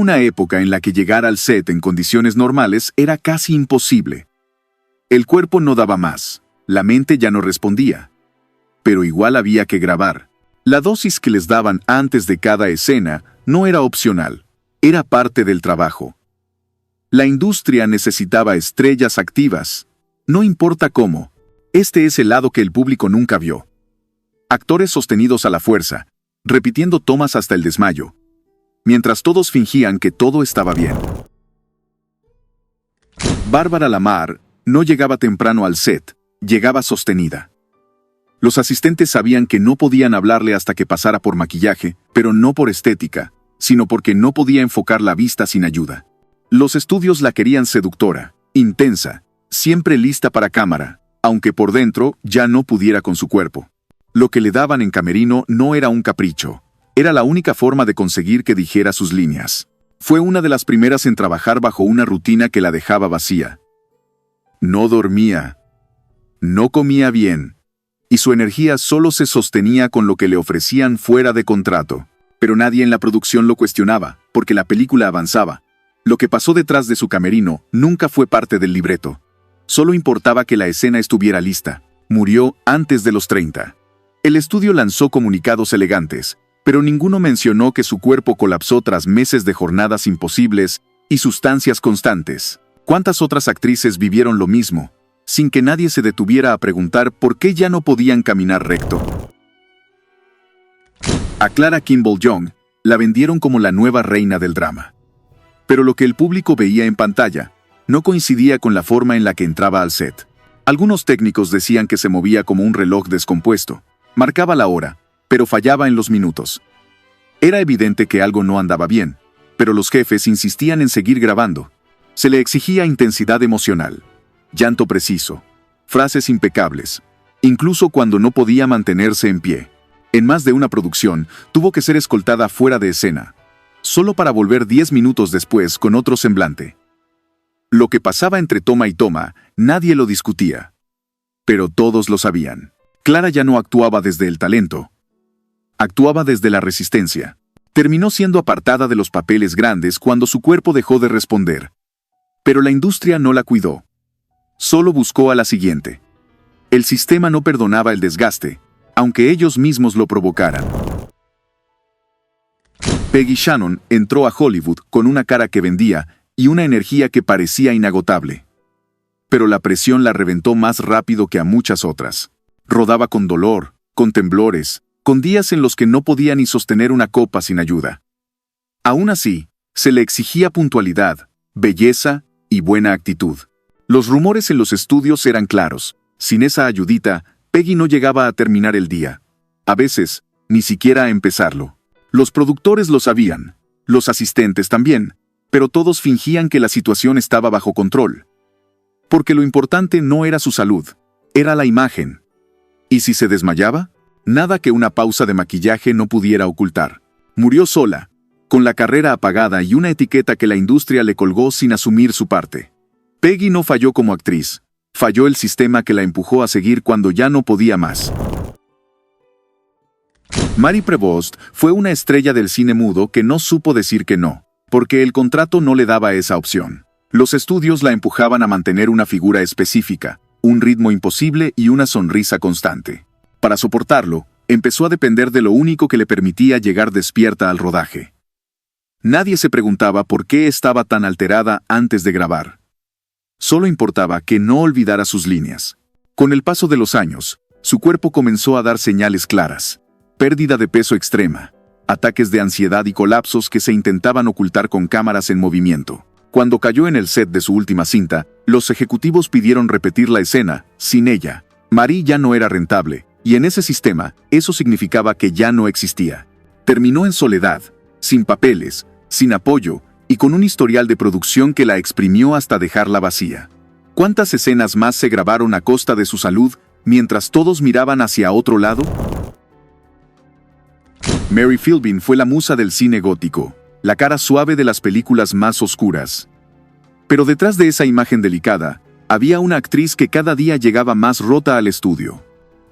una época en la que llegar al set en condiciones normales era casi imposible. El cuerpo no daba más, la mente ya no respondía. Pero igual había que grabar. La dosis que les daban antes de cada escena no era opcional, era parte del trabajo. La industria necesitaba estrellas activas, no importa cómo. Este es el lado que el público nunca vio. Actores sostenidos a la fuerza, repitiendo tomas hasta el desmayo, mientras todos fingían que todo estaba bien. Bárbara Lamar no llegaba temprano al set, llegaba sostenida. Los asistentes sabían que no podían hablarle hasta que pasara por maquillaje, pero no por estética, sino porque no podía enfocar la vista sin ayuda. Los estudios la querían seductora, intensa, siempre lista para cámara, aunque por dentro ya no pudiera con su cuerpo. Lo que le daban en camerino no era un capricho, era la única forma de conseguir que dijera sus líneas. Fue una de las primeras en trabajar bajo una rutina que la dejaba vacía. No dormía, no comía bien, y su energía solo se sostenía con lo que le ofrecían fuera de contrato. Pero nadie en la producción lo cuestionaba, porque la película avanzaba. Lo que pasó detrás de su camerino nunca fue parte del libreto. Solo importaba que la escena estuviera lista. Murió antes de los 30. El estudio lanzó comunicados elegantes, pero ninguno mencionó que su cuerpo colapsó tras meses de jornadas imposibles y sustancias constantes. ¿Cuántas otras actrices vivieron lo mismo, sin que nadie se detuviera a preguntar por qué ya no podían caminar recto? A Clara Kimball Young la vendieron como la nueva reina del drama. Pero lo que el público veía en pantalla no coincidía con la forma en la que entraba al set. Algunos técnicos decían que se movía como un reloj descompuesto. Marcaba la hora, pero fallaba en los minutos. Era evidente que algo no andaba bien, pero los jefes insistían en seguir grabando. Se le exigía intensidad emocional, llanto preciso, frases impecables, incluso cuando no podía mantenerse en pie. En más de una producción, tuvo que ser escoltada fuera de escena, solo para volver 10 minutos después con otro semblante. Lo que pasaba entre toma y toma, nadie lo discutía. Pero todos lo sabían. Clara ya no actuaba desde el talento. Actuaba desde la resistencia. Terminó siendo apartada de los papeles grandes cuando su cuerpo dejó de responder. Pero la industria no la cuidó. Solo buscó a la siguiente. El sistema no perdonaba el desgaste, aunque ellos mismos lo provocaran. Peggy Shannon entró a Hollywood con una cara que vendía y una energía que parecía inagotable. Pero la presión la reventó más rápido que a muchas otras. Rodaba con dolor, con temblores, con días en los que no podía ni sostener una copa sin ayuda. Aún así, se le exigía puntualidad, belleza y buena actitud. Los rumores en los estudios eran claros. Sin esa ayudita, Peggy no llegaba a terminar el día. A veces, ni siquiera a empezarlo. Los productores lo sabían, los asistentes también, pero todos fingían que la situación estaba bajo control. Porque lo importante no era su salud, era la imagen. ¿Y si se desmayaba? Nada que una pausa de maquillaje no pudiera ocultar. Murió sola, con la carrera apagada y una etiqueta que la industria le colgó sin asumir su parte. Peggy no falló como actriz, falló el sistema que la empujó a seguir cuando ya no podía más. Mary Prevost fue una estrella del cine mudo que no supo decir que no, porque el contrato no le daba esa opción. Los estudios la empujaban a mantener una figura específica, un ritmo imposible y una sonrisa constante. Para soportarlo, empezó a depender de lo único que le permitía llegar despierta al rodaje. Nadie se preguntaba por qué estaba tan alterada antes de grabar. Solo importaba que no olvidara sus líneas. Con el paso de los años, su cuerpo comenzó a dar señales claras. Pérdida de peso extrema, ataques de ansiedad y colapsos que se intentaban ocultar con cámaras en movimiento. Cuando cayó en el set de su última cinta, los ejecutivos pidieron repetir la escena. Sin ella, Marie ya no era rentable, y en ese sistema, eso significaba que ya no existía. Terminó en soledad, sin papeles, sin apoyo, y con un historial de producción que la exprimió hasta dejarla vacía. ¿Cuántas escenas más se grabaron a costa de su salud, mientras todos miraban hacia otro lado? Mary Philbin fue la musa del cine gótico, la cara suave de las películas más oscuras. Pero detrás de esa imagen delicada, había una actriz que cada día llegaba más rota al estudio.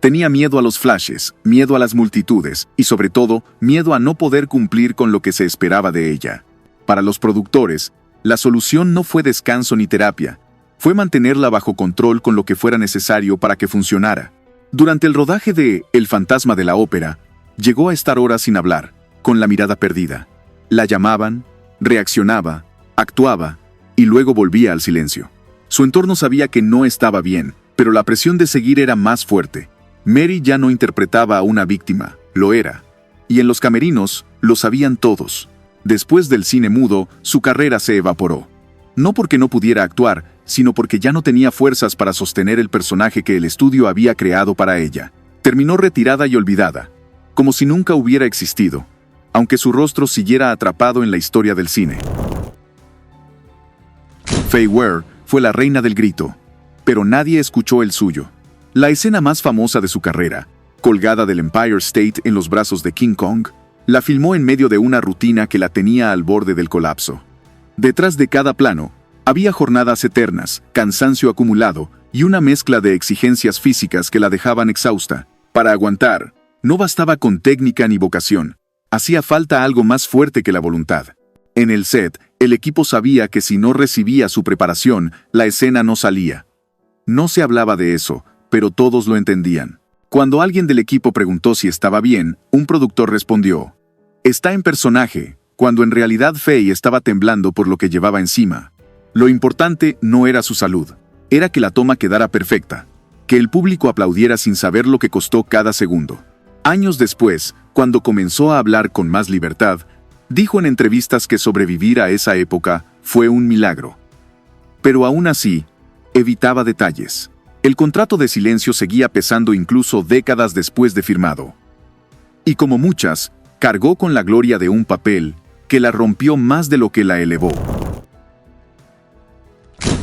Tenía miedo a los flashes, miedo a las multitudes, y sobre todo, miedo a no poder cumplir con lo que se esperaba de ella. Para los productores, la solución no fue descanso ni terapia, fue mantenerla bajo control con lo que fuera necesario para que funcionara. Durante el rodaje de El fantasma de la ópera, llegó a estar horas sin hablar, con la mirada perdida. La llamaban, reaccionaba, actuaba, y luego volvía al silencio. Su entorno sabía que no estaba bien, pero la presión de seguir era más fuerte. Mary ya no interpretaba a una víctima, lo era. Y en los camerinos, lo sabían todos. Después del cine mudo, su carrera se evaporó. No porque no pudiera actuar, sino porque ya no tenía fuerzas para sostener el personaje que el estudio había creado para ella. Terminó retirada y olvidada, como si nunca hubiera existido, aunque su rostro siguiera atrapado en la historia del cine. Fay Ware fue la reina del grito, pero nadie escuchó el suyo. La escena más famosa de su carrera, colgada del Empire State en los brazos de King Kong, la filmó en medio de una rutina que la tenía al borde del colapso. Detrás de cada plano, había jornadas eternas, cansancio acumulado y una mezcla de exigencias físicas que la dejaban exhausta. Para aguantar, no bastaba con técnica ni vocación, hacía falta algo más fuerte que la voluntad. En el set, el equipo sabía que si no recibía su preparación, la escena no salía. No se hablaba de eso, pero todos lo entendían. Cuando alguien del equipo preguntó si estaba bien, un productor respondió: «Está en personaje», cuando en realidad Fay estaba temblando por lo que llevaba encima. Lo importante no era su salud, era que la toma quedara perfecta, que el público aplaudiera sin saber lo que costó cada segundo. Años después, cuando comenzó a hablar con más libertad, dijo en entrevistas que sobrevivir a esa época fue un milagro. Pero aún así, evitaba detalles. El contrato de silencio seguía pesando incluso décadas después de firmado. Y como muchas, cargó con la gloria de un papel que la rompió más de lo que la elevó.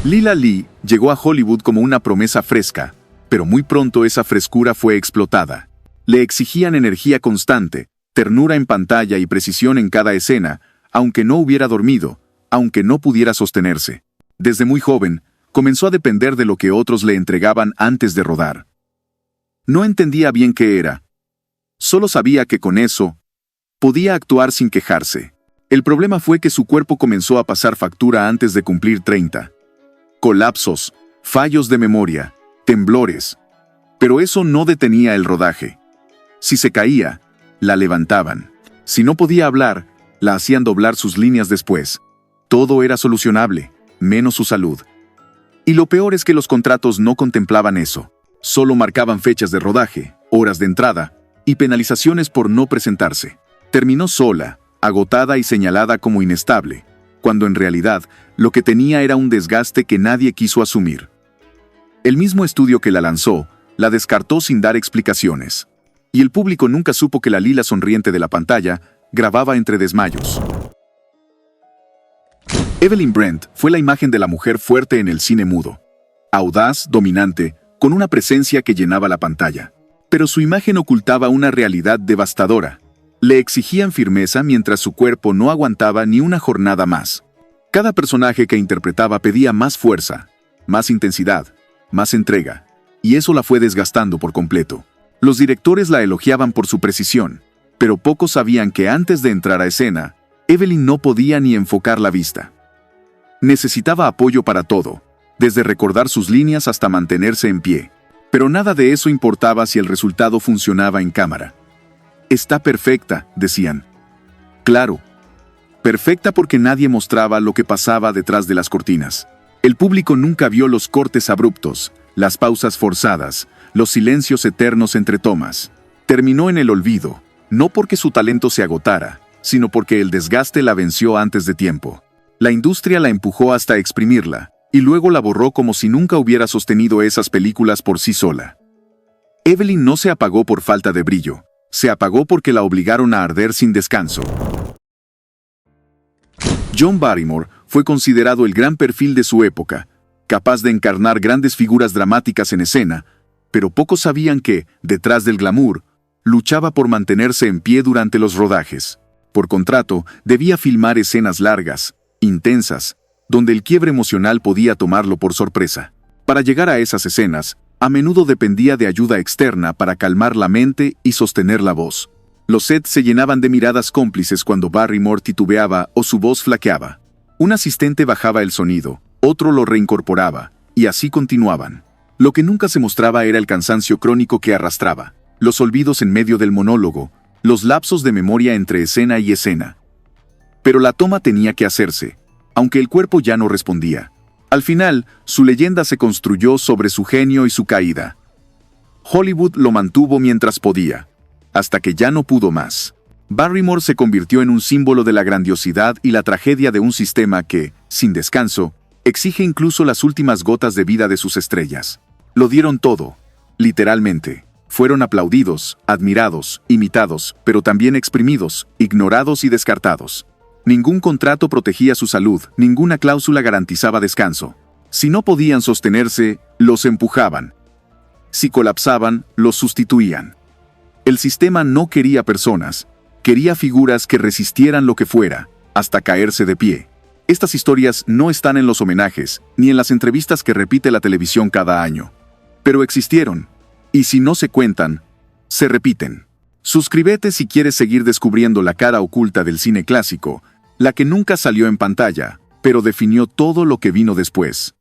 Lila Lee llegó a Hollywood como una promesa fresca, pero muy pronto esa frescura fue explotada. Le exigían energía constante, ternura en pantalla y precisión en cada escena, aunque no hubiera dormido, aunque no pudiera sostenerse. Desde muy joven, comenzó a depender de lo que otros le entregaban antes de rodar. No entendía bien qué era. Solo sabía que con eso podía actuar sin quejarse. El problema fue que su cuerpo comenzó a pasar factura antes de cumplir 30. Colapsos, fallos de memoria, temblores. Pero eso no detenía el rodaje. Si se caía, la levantaban. Si no podía hablar, la hacían doblar sus líneas después. Todo era solucionable, menos su salud. Y lo peor es que los contratos no contemplaban eso. Solo marcaban fechas de rodaje, horas de entrada y penalizaciones por no presentarse. Terminó sola, agotada y señalada como inestable, cuando en realidad lo que tenía era un desgaste que nadie quiso asumir. El mismo estudio que la lanzó, la descartó sin dar explicaciones. Y el público nunca supo que la Lila sonriente de la pantalla grababa entre desmayos. Evelyn Brent fue la imagen de la mujer fuerte en el cine mudo. Audaz, dominante, con una presencia que llenaba la pantalla. Pero su imagen ocultaba una realidad devastadora. Le exigían firmeza mientras su cuerpo no aguantaba ni una jornada más. Cada personaje que interpretaba pedía más fuerza, más intensidad, más entrega, y eso la fue desgastando por completo. Los directores la elogiaban por su precisión, pero pocos sabían que antes de entrar a escena, Evelyn no podía ni enfocar la vista. Necesitaba apoyo para todo, desde recordar sus líneas hasta mantenerse en pie. Pero nada de eso importaba si el resultado funcionaba en cámara. «Está perfecta», decían. Claro, perfecta porque nadie mostraba lo que pasaba detrás de las cortinas. El público nunca vio los cortes abruptos, las pausas forzadas, los silencios eternos entre tomas. Terminó en el olvido, no porque su talento se agotara, sino porque el desgaste la venció antes de tiempo. La industria la empujó hasta exprimirla, y luego la borró como si nunca hubiera sostenido esas películas por sí sola. Evelyn no se apagó por falta de brillo, se apagó porque la obligaron a arder sin descanso. John Barrymore fue considerado el gran perfil de su época, capaz de encarnar grandes figuras dramáticas en escena, pero pocos sabían que, detrás del glamour, luchaba por mantenerse en pie durante los rodajes. Por contrato, debía filmar escenas largas, intensas, donde el quiebre emocional podía tomarlo por sorpresa. Para llegar a esas escenas, a menudo dependía de ayuda externa para calmar la mente y sostener la voz. Los sets se llenaban de miradas cómplices cuando Barrymore titubeaba o su voz flaqueaba. Un asistente bajaba el sonido, otro lo reincorporaba, y así continuaban. Lo que nunca se mostraba era el cansancio crónico que arrastraba, los olvidos en medio del monólogo, los lapsos de memoria entre escena y escena. Pero la toma tenía que hacerse, aunque el cuerpo ya no respondía. Al final, su leyenda se construyó sobre su genio y su caída. Hollywood lo mantuvo mientras podía, hasta que ya no pudo más. Barrymore se convirtió en un símbolo de la grandiosidad y la tragedia de un sistema que, sin descanso, exige incluso las últimas gotas de vida de sus estrellas. Lo dieron todo, literalmente. Fueron aplaudidos, admirados, imitados, pero también exprimidos, ignorados y descartados. Ningún contrato protegía su salud, ninguna cláusula garantizaba descanso. Si no podían sostenerse, los empujaban. Si colapsaban, los sustituían. El sistema no quería personas, quería figuras que resistieran lo que fuera, hasta caerse de pie. Estas historias no están en los homenajes, ni en las entrevistas que repite la televisión cada año. Pero existieron, y si no se cuentan, se repiten. Suscríbete si quieres seguir descubriendo la cara oculta del cine clásico, la que nunca salió en pantalla, pero definió todo lo que vino después.